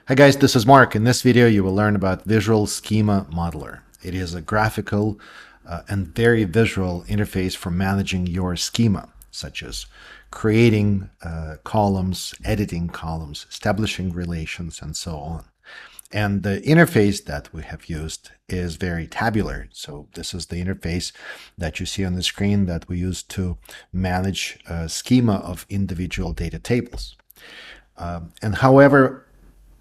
Hi guys, this is Mark. In this video, you will learn about Visual Schema Modeler. It is a graphical and very visual interface for managing your schema, such as creating columns, editing columns, establishing relations, and so on. And the interface that we have used is very tabular. So this is the interface that you see on the screen that we use to manage a schema of individual data tables. And however,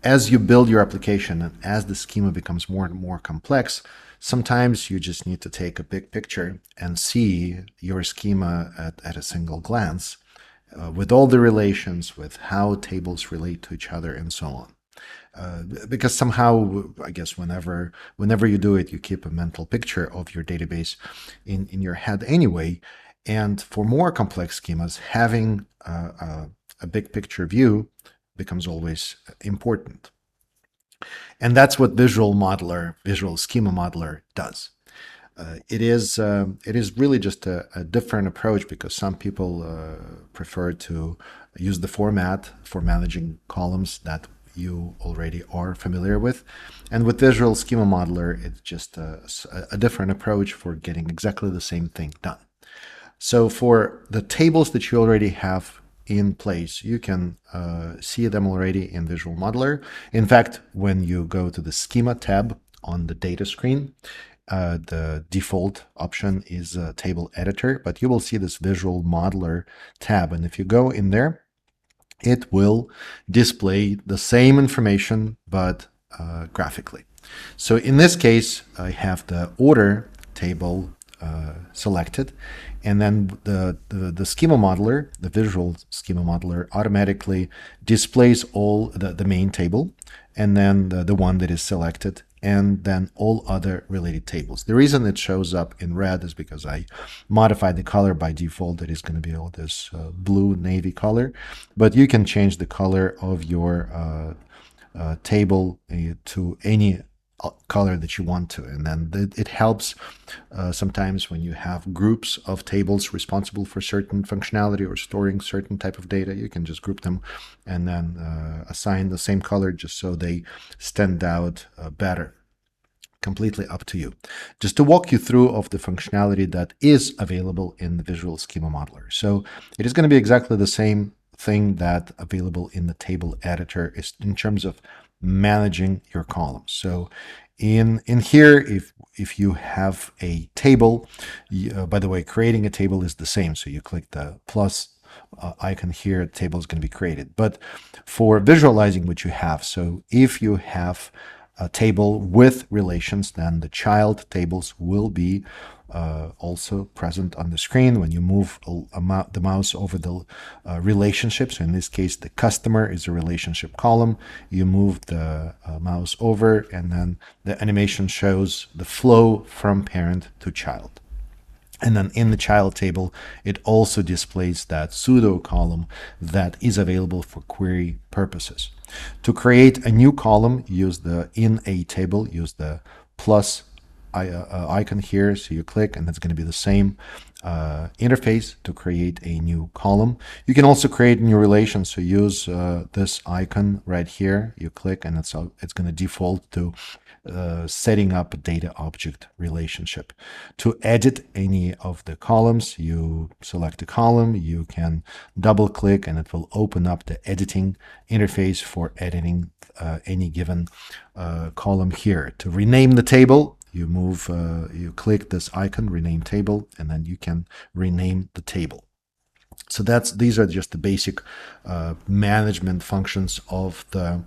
as you build your application and as the schema becomes more and more complex, sometimes you just need to take a big picture and see your schema at a single glance with all the relations, with how tables relate to each other and so on. Because somehow, I guess, whenever you do it, you keep a mental picture of your database in your head anyway. And for more complex schemas, having a big picture view becomes always important. And that's what Visual Schema Modeler does. It is really just a different approach because some people prefer to use the format for managing columns that you already are familiar with. And with Visual Schema Modeler, it's just a different approach for getting exactly the same thing done. So for the tables that you already have in place, you can see them already in Visual Modeler. In fact, when you go to the Schema tab on the data screen, the default option is Table Editor, but you will see this Visual Modeler tab. And if you go in there, it will display the same information, but graphically. So in this case, I have the order table selected, and then the schema modeler, the Visual Schema Modeler, automatically displays all the main table, and then the one that is selected, and then all other related tables. The reason it shows up in red is because I modified the color by default. It is going to be all this blue navy color, but you can change the color of your table to any color that you want to, and then it helps sometimes when you have groups of tables responsible for certain functionality or storing certain type of data. You can just group them and then assign the same color just so they stand out better. Completely up to you. Just to walk you through of the functionality that is available in the Visual Schema Modeler. So it is going to be exactly the same thing that available in the table editor is in terms of managing your columns. So in here, if you have a table, by the way, creating a table is the same. So you click the plus icon here, the table is going to be created. But for visualizing what you have, so if you have a table with relations, then the child tables will be also present on the screen when you move the mouse over the relationships. So in this case, the customer is a relationship column. You move the mouse over, and then the animation shows the flow from parent to child. And then in the child table, it also displays that pseudo column that is available for query purposes. To create a new column, use the in a table, use the plus icon here. So you click, and it's going to be the same interface to create a new column. You can also create new relations. So use this icon right here. You click, and it's going to default to setting up a data object relationship. To edit any of the columns, you select a column, you can double click, and it will open up the editing interface for editing any given column here. To rename the table, you click this icon, rename table, and then you can rename the table. So these are just the basic management functions of the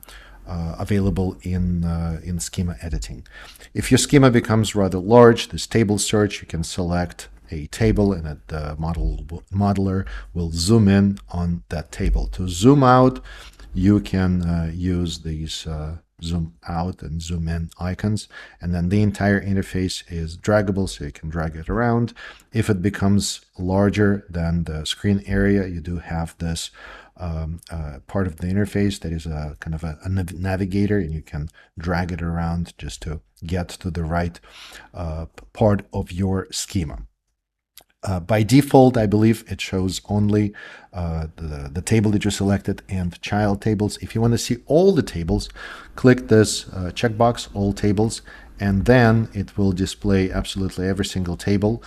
available in schema editing. If your schema becomes rather large, this table search, you can select a table, and the modeler will zoom in on that table. To zoom out, you can use these zoom out and zoom in icons, and then the entire interface is draggable, so you can drag it around. If it becomes larger than the screen area, you do have this part of the interface that is a kind of a navigator, and you can drag it around just to get to the right part of your schema. By default, I believe it shows only the table that you selected and child tables. If you want to see all the tables, click this checkbox, all tables, and then it will display absolutely every single table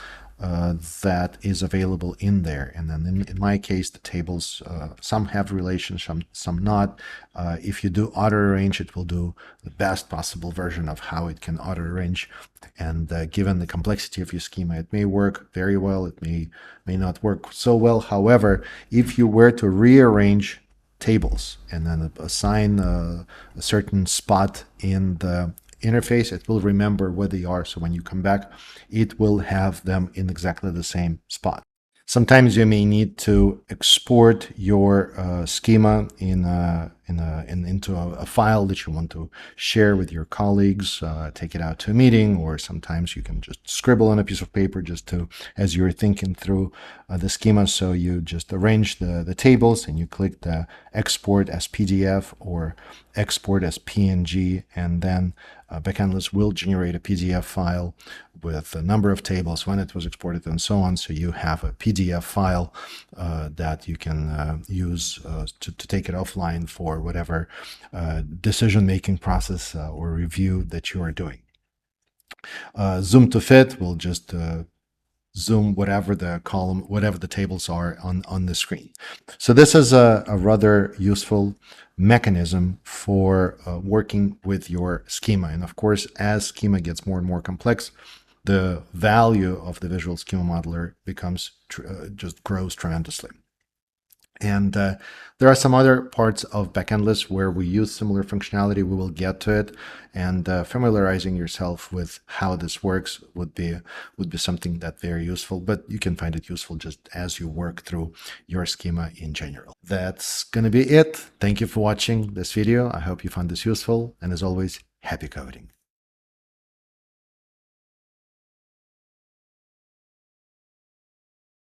that is available in there. And then in my case, the tables, some have relations, some not. If you do auto arrange, it will do the best possible version of how it can auto arrange. And given the complexity of your schema, it may work very well, it may not work so well. However, if you were to rearrange tables and then assign a certain spot in the interface, it will remember where they are. So when you come back, it will have them in exactly the same spot. Sometimes you may need to export your schema into a file that you want to share with your colleagues, take it out to a meeting, or sometimes you can just scribble on a piece of paper just to, as you're thinking through the schema. So you just arrange the tables and you click the export as PDF or export as PNG, and then Backendless will generate a PDF file with the number of tables, when it was exported, and so on. So you have a PDF file that you can use to take it offline for whatever decision-making process or review that you are doing. Zoom to fit will just zoom whatever the column, whatever the tables are on the screen. So this is a rather useful mechanism for working with your schema. And of course, as schema gets more and more complex, the value of the Visual Schema Modeler becomes just grows tremendously. And there are some other parts of Backendless where we use similar functionality. We will get to it, and familiarizing yourself with how this works would be something that's very useful. But you can find it useful just as you work through your schema in general. That's going to be it. Thank you for watching this video. I hope you found this useful, and as always, happy coding.